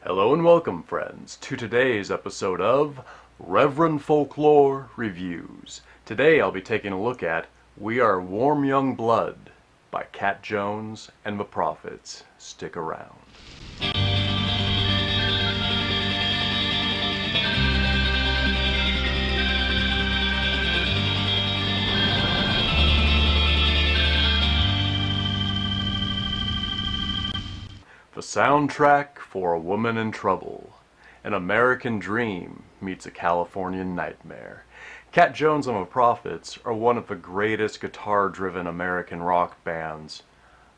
Hello and welcome, friends, to today's episode of Rev Folklore Reviews. Today I'll be taking a look at We Are Warm Young Blood by Cat Jones and the Prophets. Stick around. The soundtrack for a woman in trouble. An American dream meets a Californian nightmare. Cat Jones and the Prophets are one of the greatest guitar-driven American rock bands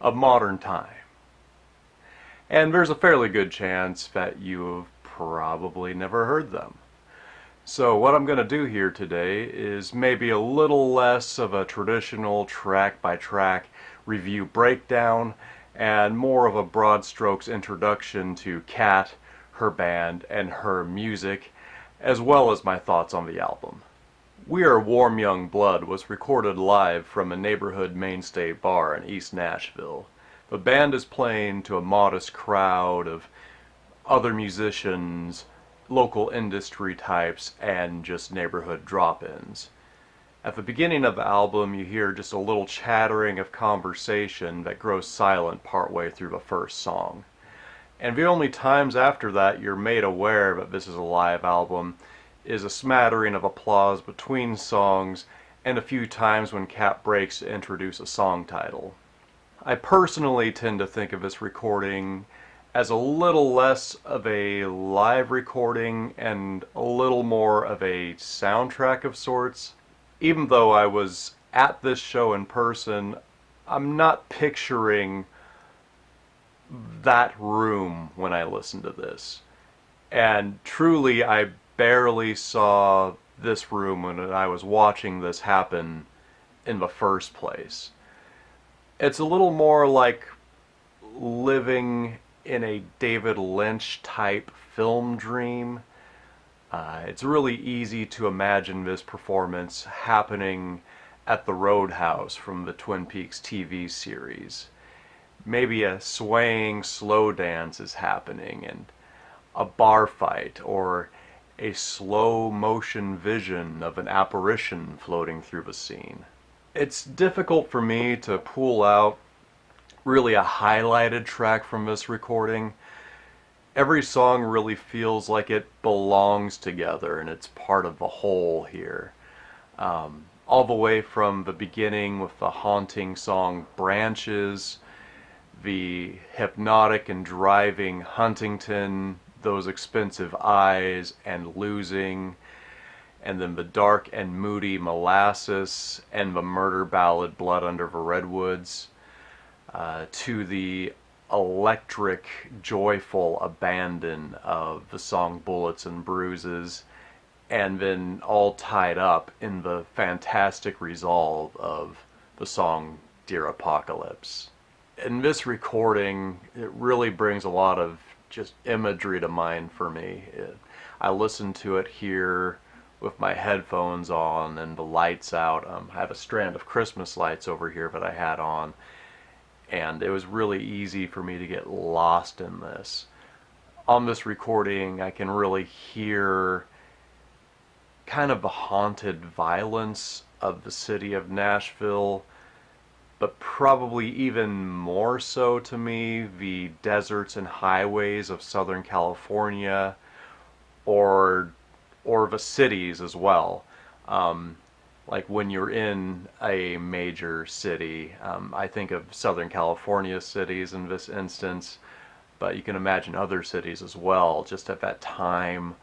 of modern time. And there's a fairly good chance that you have probably never heard them. So what I'm going to do here today is maybe a little less of a traditional track-by-track review breakdown and more of a broad strokes introduction to Cat, her band, and her music, as well as my thoughts on the album. We Are Warm Young Blood was recorded live from a neighborhood mainstay bar in East Nashville. The band is playing to a modest crowd of other musicians, local industry types, and just neighborhood drop-ins. At the beginning of the album, you hear just a little chattering of conversation that grows silent partway through the first song. And the only times after that you're made aware that this is a live album is a smattering of applause between songs and a few times when Cat breaks to introduce a song title. I personally tend to think of this recording as a little less of a live recording and a little more of a soundtrack of sorts. Even though I was at this show in person, I'm not picturing that room when I listened to this. And truly, I barely saw this room when I was watching this happen in the first place. It's a little more like living in a David Lynch type film dream. It's really easy to imagine this performance happening at the Roadhouse from the Twin Peaks TV series. Maybe a swaying slow dance is happening and a bar fight, or a slow motion vision of an apparition floating through the scene. It's difficult for me to pull out really a highlighted track from this recording. Every song really feels like it belongs together and it's part of the whole here. All the way from the beginning with the haunting song Branches, the hypnotic and driving Huntington, Those Expensive Eyes, and Losing, and then the dark and moody Molasses, and the murder ballad Blood Under the Redwoods, to the electric, joyful abandon of the song Bullets and Bruises, and then all tied up in the fantastic resolve of the song Dear Apocalypse. In this recording, it really brings a lot of just imagery to mind for me. I listened to it here with my headphones on and the lights out. I have a strand of Christmas lights over here that I had on, and it was really easy for me to get lost in this. On this recording, I can really hear kind of the haunted violence of the city of Nashville, but probably even more so to me, the deserts and highways of Southern California, or the cities as well. Like when you're in a major city, I think of Southern California cities in this instance, but you can imagine other cities as well, just at that time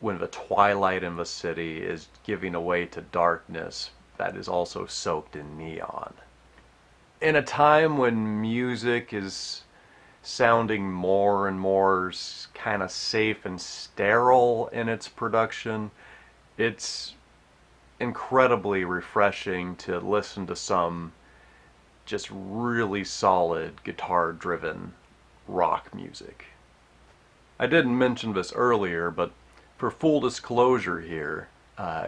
when the twilight in the city is giving way to darkness that is also soaked in neon. In a time when music is sounding more and more kind of safe and sterile in its production, it's incredibly refreshing to listen to some just really solid guitar-driven rock music. I didn't mention this earlier, but for full disclosure here,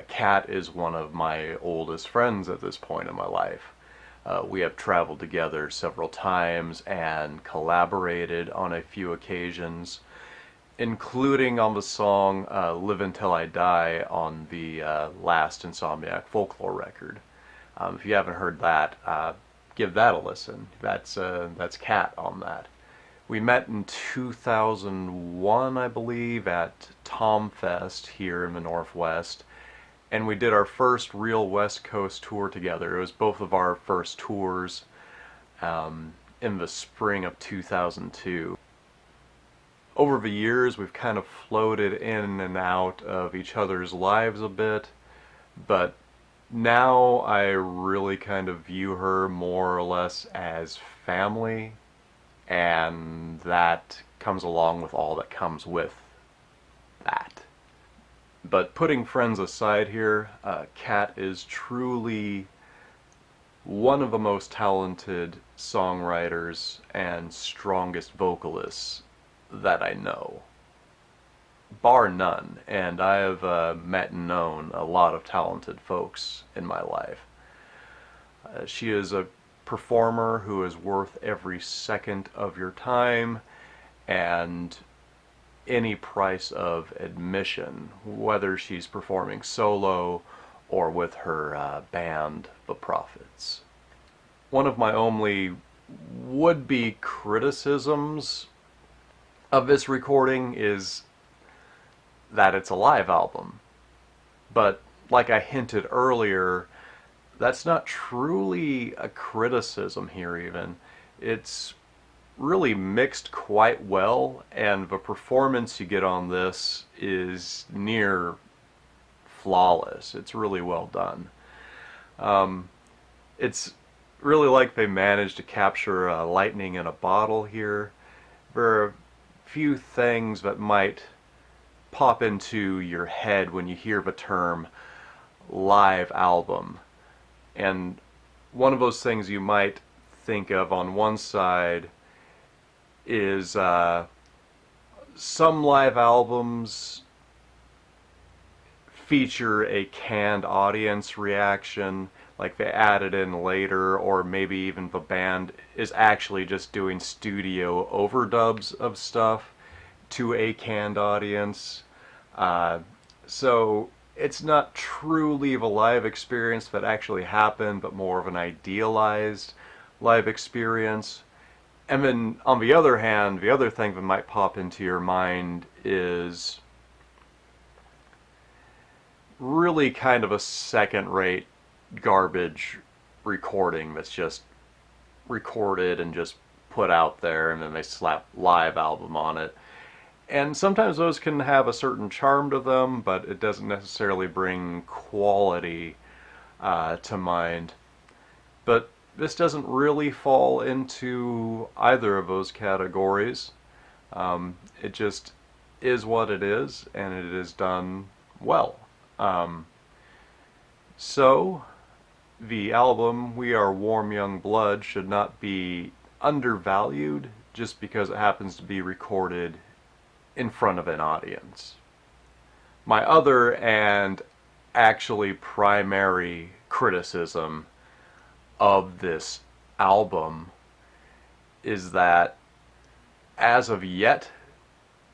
Kat is one of my oldest friends at this point in my life. We have traveled together several times and collaborated on a few occasions. including on the song Live Until I Die on the last Insomniac Folklore record. If you haven't heard that, give that a listen. That's Kat on that. We met in 2001, I believe, at Tomfest here in the Northwest, and we did our first real West Coast tour together. It was both of our first tours in the spring of 2002. Over the years, we've kind of floated in and out of each other's lives a bit, but now I really kind of view her more or less as family, and that comes along with all that comes with that. But putting friends aside here, Kat is truly one of the most talented songwriters and strongest vocalists that I know, bar none. And I have met and known a lot of talented folks in my life. She is a performer who is worth every second of your time and any price of admission, whether she's performing solo or with her band, The Prophets. One of my only would-be criticisms of this recording is that it's a live album. But like I hinted earlier, that's not truly a criticism here even. It's really mixed quite well, and the performance you get on this is near flawless. It's really well done. It's really like they managed to capture lightning in a bottle here. There are a few things that might pop into your head when you hear the term live album. And one of those things you might think of on one side is some live albums feature a canned audience reaction, like they added in later, or maybe even the band is actually just doing studio overdubs of stuff to a canned audience. So it's not truly the live experience that actually happened, but more of an idealized live experience. And then, on the other hand, the other thing that might pop into your mind is really kind of a second-rate garbage recording that's just recorded and just put out there, and then they slap live album on it. And sometimes those can have a certain charm to them, but it doesn't necessarily bring quality to mind. But this doesn't really fall into either of those categories. It just is what it is, and it is done well. So, the album We Are Warm Young Blood should not be undervalued just because it happens to be recorded in front of an audience. My other and actually primary criticism of this album is that as of yet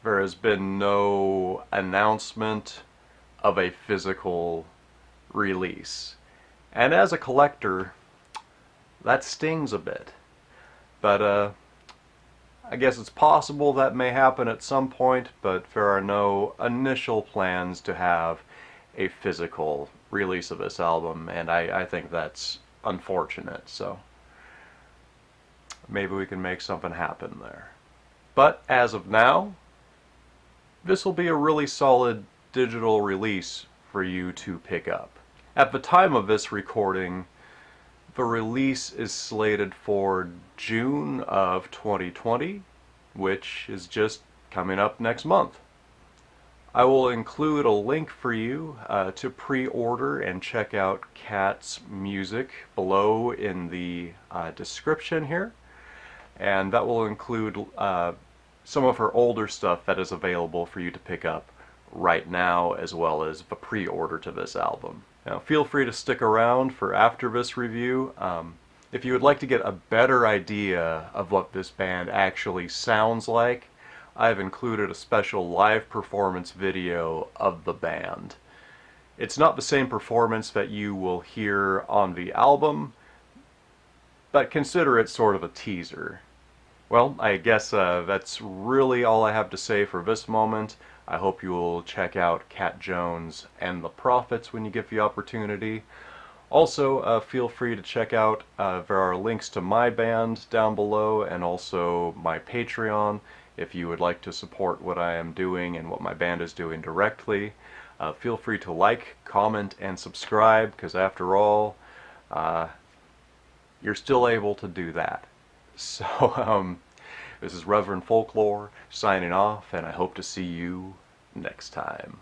there has been no announcement of a physical release. And as a collector, that stings a bit. But I guess it's possible that may happen at some point, but there are no initial plans to have a physical release of this album, and I think that's unfortunate, so maybe we can make something happen there. But as of now, this will be a really solid digital release for you to pick up. At the time of this recording, the release is slated for June of 2020, which is just coming up next month. I will include a link for you to pre-order and check out Kat's music below in the description here, and that will include some of her older stuff that is available for you to pick up right now, as well as the pre-order to this album. Now, feel free to stick around for after this review. If you would like to get a better idea of what this band actually sounds like, I've included a special live performance video of the band. It's not the same performance that you will hear on the album, but consider it sort of a teaser. Well, I guess that's really all I have to say for this moment. I hope you will check out Cat Jones and the Prophets when you get the opportunity. Also, feel free to check out, there are links to my band down below and also my Patreon if you would like to support what I am doing and what my band is doing directly. Feel free to like, comment, and subscribe, because after all, you're still able to do that. So, this is Rev Folklore signing off, and I hope to see you next time.